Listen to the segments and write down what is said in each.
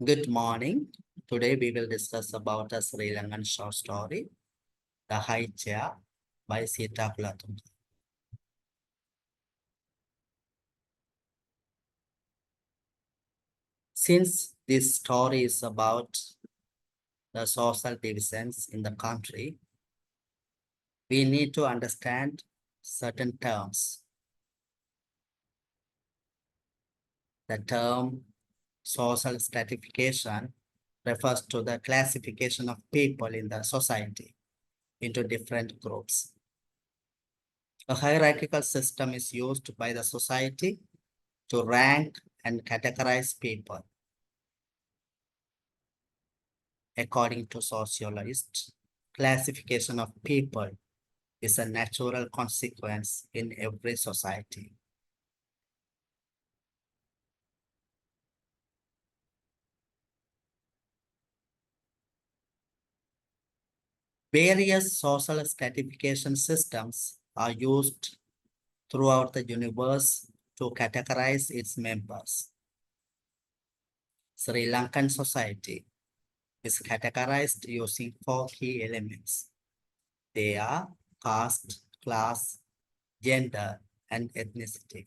Good morning. Today we will discuss about a Sri Lankan short story, The High Chair by Sita Kulatunga. Since this story is about the social divisions in the country, we need to understand certain terms. The term social stratification refers to the classification of people in the society into different groups. A hierarchical system is used by the society to rank and categorize people. According to sociologists, classification of people is a natural consequence in every society. Various social stratification systems are used throughout the universe to categorize its members. Sri Lankan society is categorized using 4 key elements. They are caste, class, gender, and ethnicity.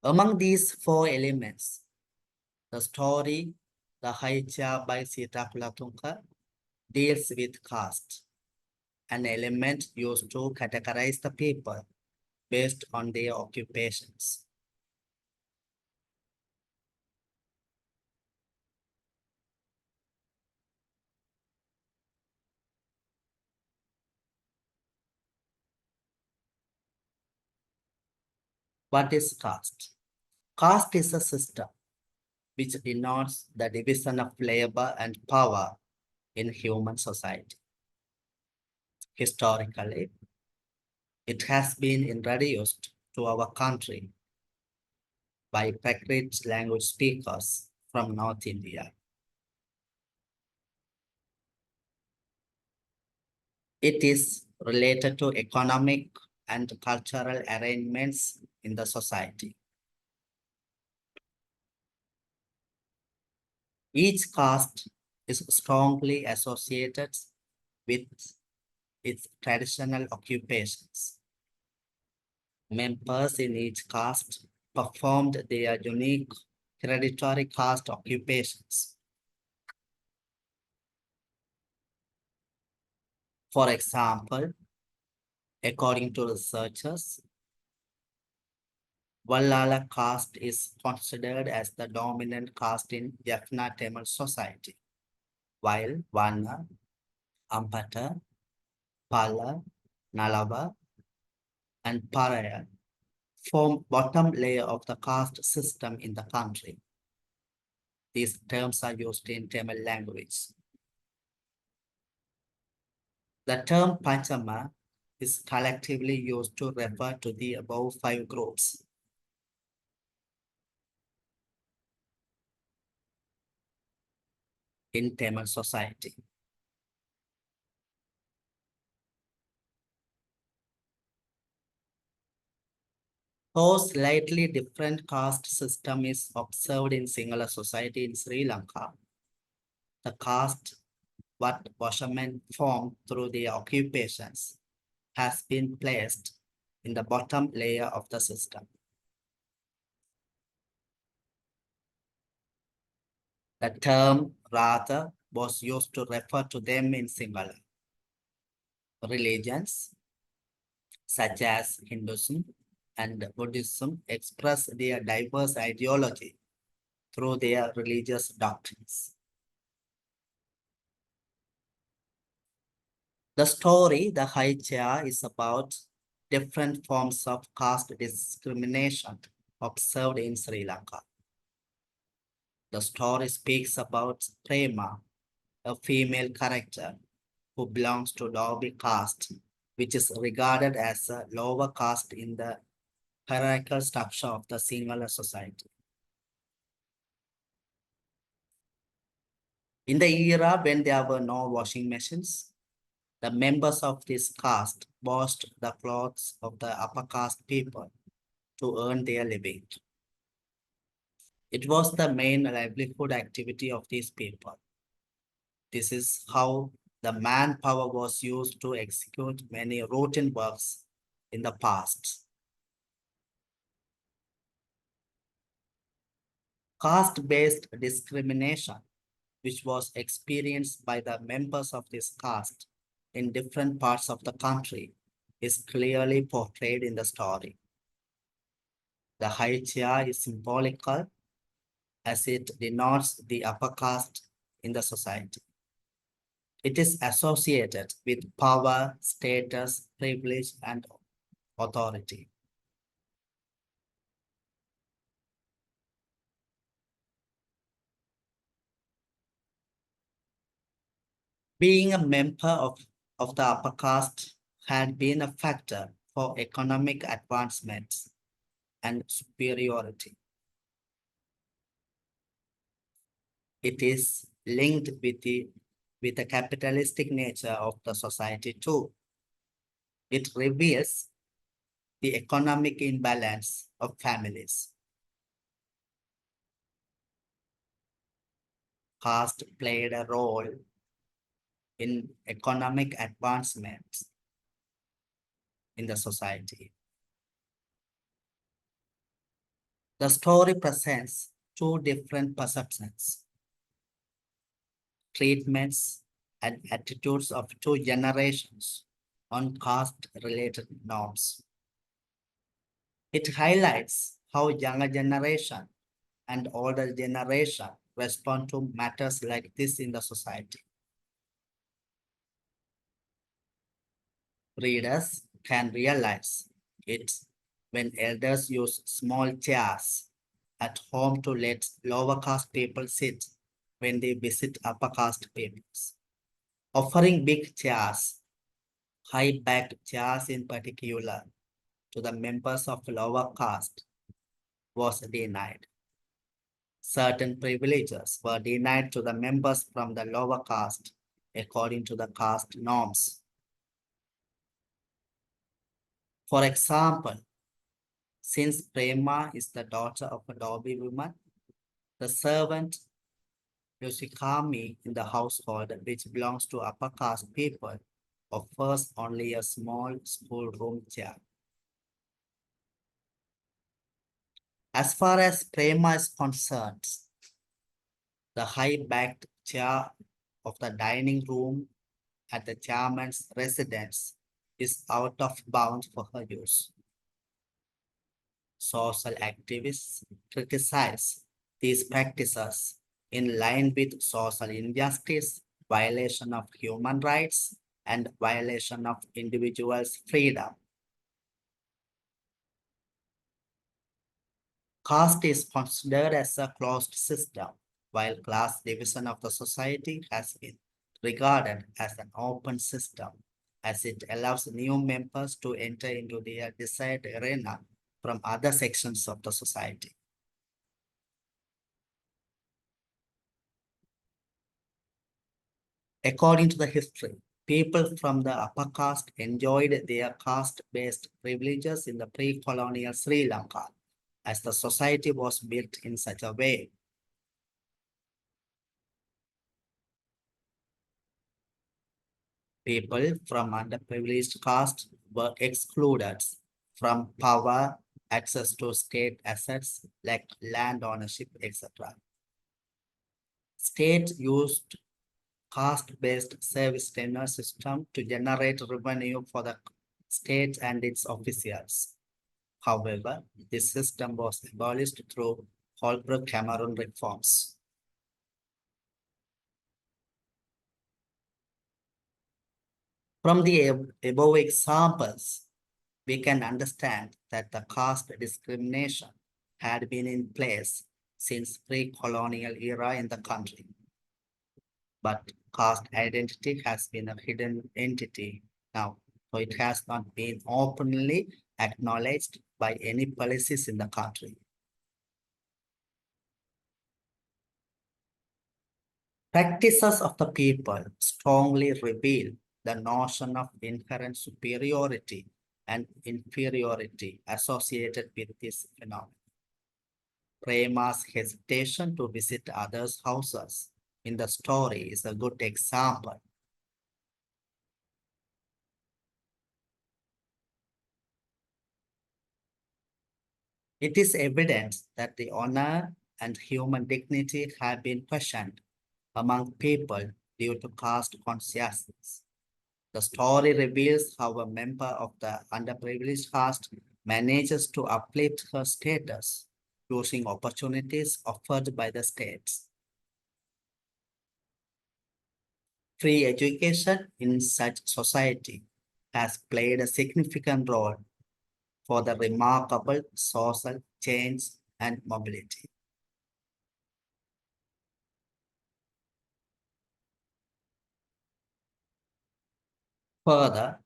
Among these 4 elements, the story, The High Chair by Sita Kulatunga, deals with caste, an element used to categorize the people based on their occupations. What is caste? Caste is a system which denotes the division of labor and power in human society. Historically, it has been introduced to our country by Prakrit language speakers from North India. It is related to economic and cultural arrangements in the society. Each caste is strongly associated with its traditional occupations. Members in each caste performed their unique hereditary caste occupations. For example, according to researchers, Vallala caste is considered as the dominant caste in Jaffna Tamil society, while Vanna, Ampata, Pala, Nalava, and Paraya form bottom layer of the caste system in the country. These terms are used in Tamil language. The term Panchama is collectively used to refer to the above 5 groups. In Tamil society. Though slightly different caste system is observed in Sinhala society in Sri Lanka, the caste what washermen form through their occupations has been placed in the bottom layer of the system. The term Ratha was used to refer to them in Sinhala. Religions such as Hinduism and Buddhism express their diverse ideology through their religious doctrines. The story, The High Chair, is about different forms of caste discrimination observed in Sri Lanka. The story speaks about Prema, a female character who belongs to Dobi caste, which is regarded as a lower caste in the hierarchical structure of the Sinhala society. In the era when there were no washing machines, the members of this caste washed the clothes of the upper caste people to earn their living. It was the main livelihood activity of these people. This is how the manpower was used to execute many routine works in the past. Caste-based discrimination, which was experienced by the members of this caste in different parts of the country, is clearly portrayed in the story. The high chair is symbolical as it denotes the upper caste in the society. It is associated with power, status, privilege, and authority. Being a member of the upper caste had been a factor for economic advancements and superiority. It is linked with the capitalistic nature of the society too. It reveals the economic imbalance of families. Caste played a role in economic advancements in the society. The story presents two different perceptions, treatments, and attitudes of two generations on caste-related norms. It highlights how younger generation and older generation respond to matters like this in the society. Readers can realize it when elders use small chairs at home to let lower caste people sit when they visit upper caste peoples. Offering big chairs, high-backed chairs in particular, to the members of lower caste was denied. Certain privileges were denied to the members from the lower caste according to the caste norms. For example, since Prema is the daughter of a Dobi woman, the servant Yoshikami in the household, which belongs to upper caste people, offers only a small schoolroom chair. As far as Prema is concerned, the high-backed chair of the dining room at the chairman's residence is out of bounds for her use. Social activists criticize these practices in line with social injustice, violation of human rights, and violation of individuals' freedom. Caste is considered as a closed system, while class division of the society has been regarded as an open system, as it allows new members to enter into their desired arena from other sections of the society. According to the history, people from the upper caste enjoyed their caste-based privileges in the pre-colonial Sri Lanka, as the society was built in such a way. People from underprivileged caste were excluded from power, access to state assets like land ownership, etc. State used caste-based service tenure system to generate revenue for the state and its officials. However, this system was abolished through Holbrook Cameron reforms. From the above examples, we can understand that the caste discrimination had been in place since pre-colonial era in the country. But caste identity has been a hidden entity now, so it has not been openly acknowledged by any policies in the country. Practices of the people strongly reveal the notion of inherent superiority and inferiority associated with this phenomenon. Prema's hesitation to visit others' houses in the story is a good example. It is evident that the honor and human dignity have been questioned among people due to caste consciousness. The story reveals how a member of the underprivileged caste manages to uplift her status using opportunities offered by the states. Free education in such society has played a significant role for the remarkable social change and mobility. Further,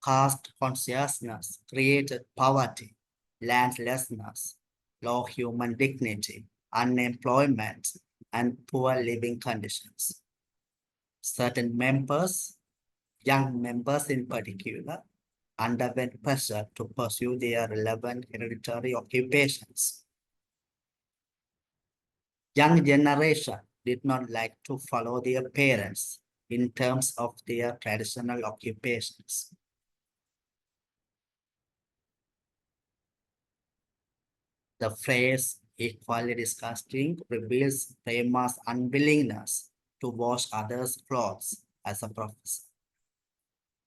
caste consciousness created poverty, landlessness, low human dignity, unemployment, and poor living conditions. Certain members, young members in particular, underwent pressure to pursue their relevant hereditary occupations. Young generation did not like to follow their parents in terms of their traditional occupations. The phrase equally disgusting reveals Prema's unwillingness to wash others' clothes as a professor.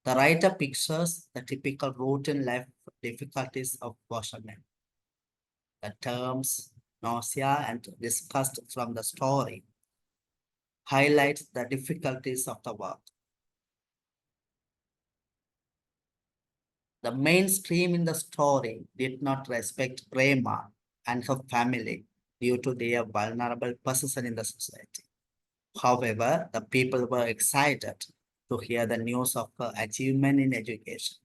The writer pictures the typical routine life difficulties of washermen. The terms nausea and disgust from the story highlight the difficulties of the work. The mainstream in the story did not respect Prema and her family due to their vulnerable position in the society. However, the people were excited to hear the news of her achievement in education.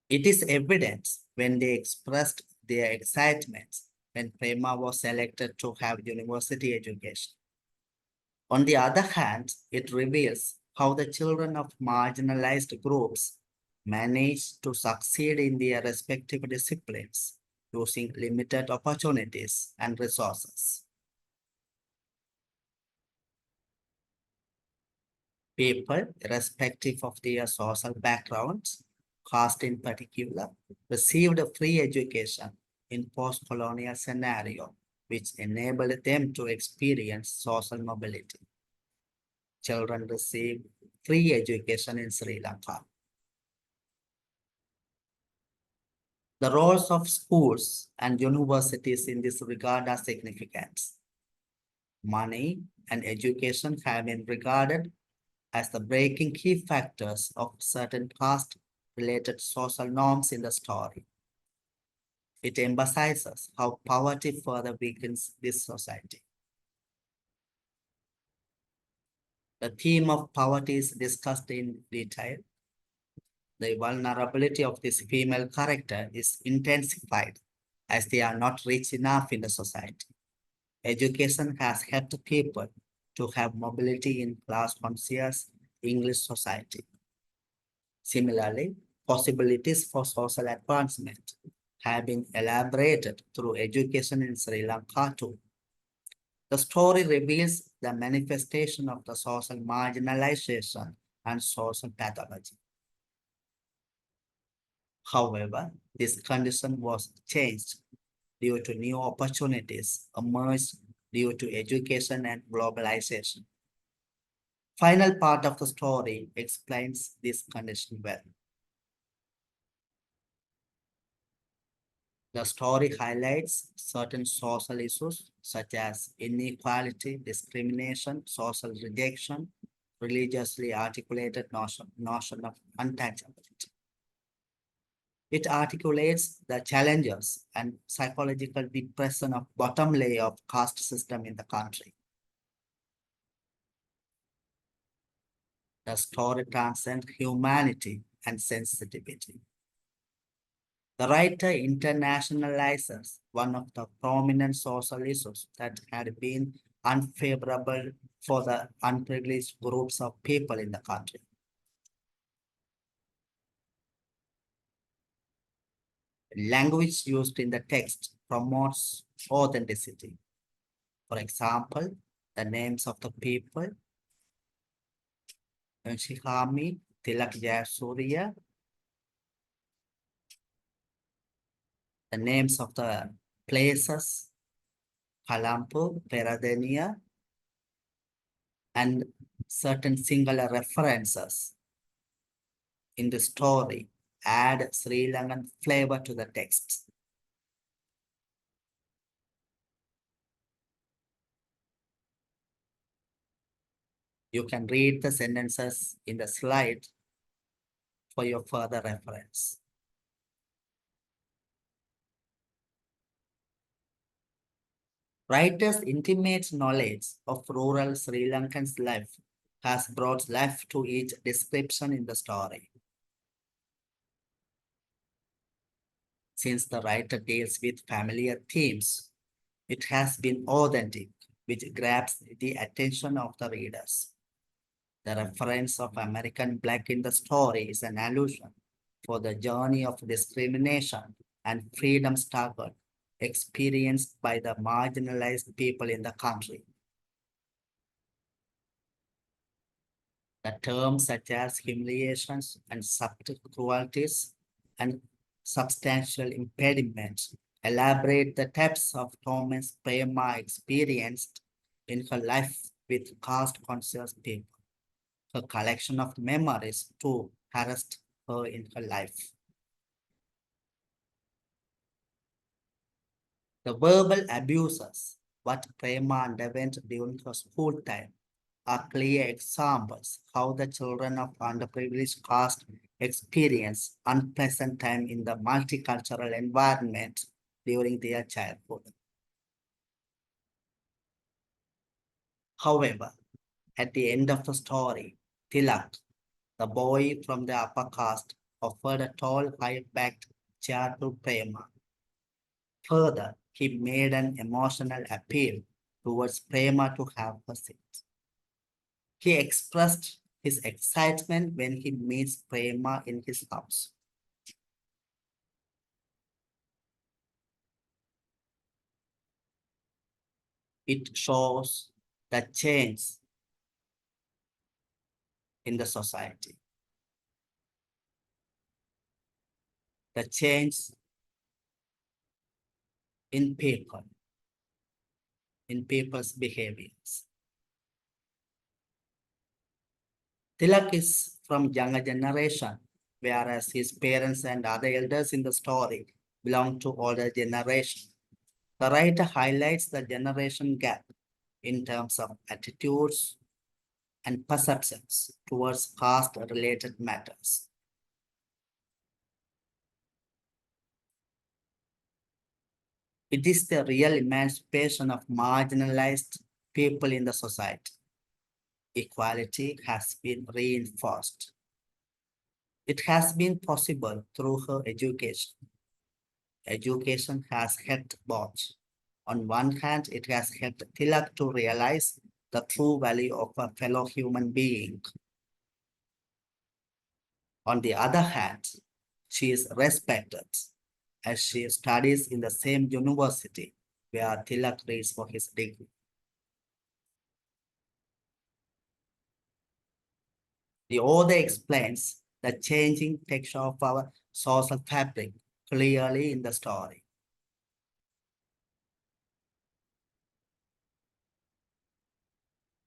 It is evident when they expressed their excitement when Prema was selected to have university education. On the other hand, it reveals how the children of marginalized groups manage to succeed in their respective disciplines using limited opportunities and resources. People, irrespective of their social backgrounds, caste in particular, received a free education in post-colonial scenario, which enabled them to experience social mobility. Children receive free education in Sri Lanka. The roles of schools and universities in this regard are significant. Money and education have been regarded as the breaking key factors of certain caste-related social norms in the story. It emphasizes how poverty further weakens this society. The theme of poverty is discussed in detail. The vulnerability of this female character is intensified as they are not rich enough in the society. Education has helped people to have mobility in class-conscious English society. Similarly, possibilities for social advancement have been elaborated through education in Sri Lanka too. The story reveals the manifestation of the social marginalization and social pathology. However, this condition was changed due to new opportunities emerged due to education and globalization. Final part of the story explains this condition well. The story highlights certain social issues such as inequality, discrimination, social rejection, religiously articulated notion of untouchability. It articulates the challenges and psychological depression of bottom layer of caste system in the country. The story transcends humanity and sensitivity. The writer internationalizes one of the prominent social issues that had been unfavorable for the unprivileged groups of people in the country. Language used in the text promotes authenticity. For example, the names of the people, Shikami, Tilak Jayasuriya, the names of the places, Kalampur, Peradeniya, and certain singular references in the story add Sri Lankan flavor to the text. You can read the sentences in the slide for your further reference. Writer's intimate knowledge of rural Sri Lankan's life has brought life to each description in the story. Since the writer deals with familiar themes, it has been authentic, which grabs the attention of the readers. The reference of American black in the story is an allusion for the journey of discrimination and freedom struggle experienced by the marginalized people in the country. The terms such as humiliations and subtle cruelties and substantial impediments elaborate the types of torments Prema experienced in her life with caste-conscious people. Her collection of memories too harassed her in her life. The verbal abuses what Prema underwent during her school time are clear examples how the children of underprivileged caste experience unpleasant time in the multicultural environment during their childhood. However, at the end of the story, Tilak, the boy from the upper caste, offered a tall, high-backed chair to Prema. Further, he made an emotional appeal towards Prema to have her seat. He expressed his excitement when he meets Prema in his house. It shows the change in the society, the change in people, in people's behaviors. Tilak is from younger generation, whereas his parents and other elders in the story belong to older generation. The writer highlights the generation gap in terms of attitudes and perceptions towards caste-related matters. It is the real emancipation of marginalized people in the society. Equality has been reinforced. It has been possible through her education. Education has helped both. On one hand, it has helped Tilak to realize the true value of a fellow human being. On the other hand, she is respected as she studies in the same university where Tilak reads for his degree. The author explains the changing texture of our social fabric clearly in the story.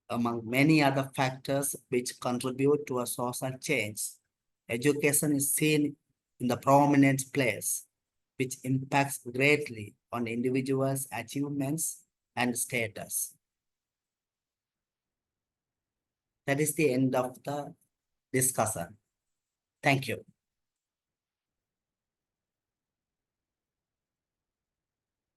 Among many other factors which contribute to a social change, education is seen in the prominent place, which impacts greatly on individuals' achievements and status. That is the end of the discussion. Thank you.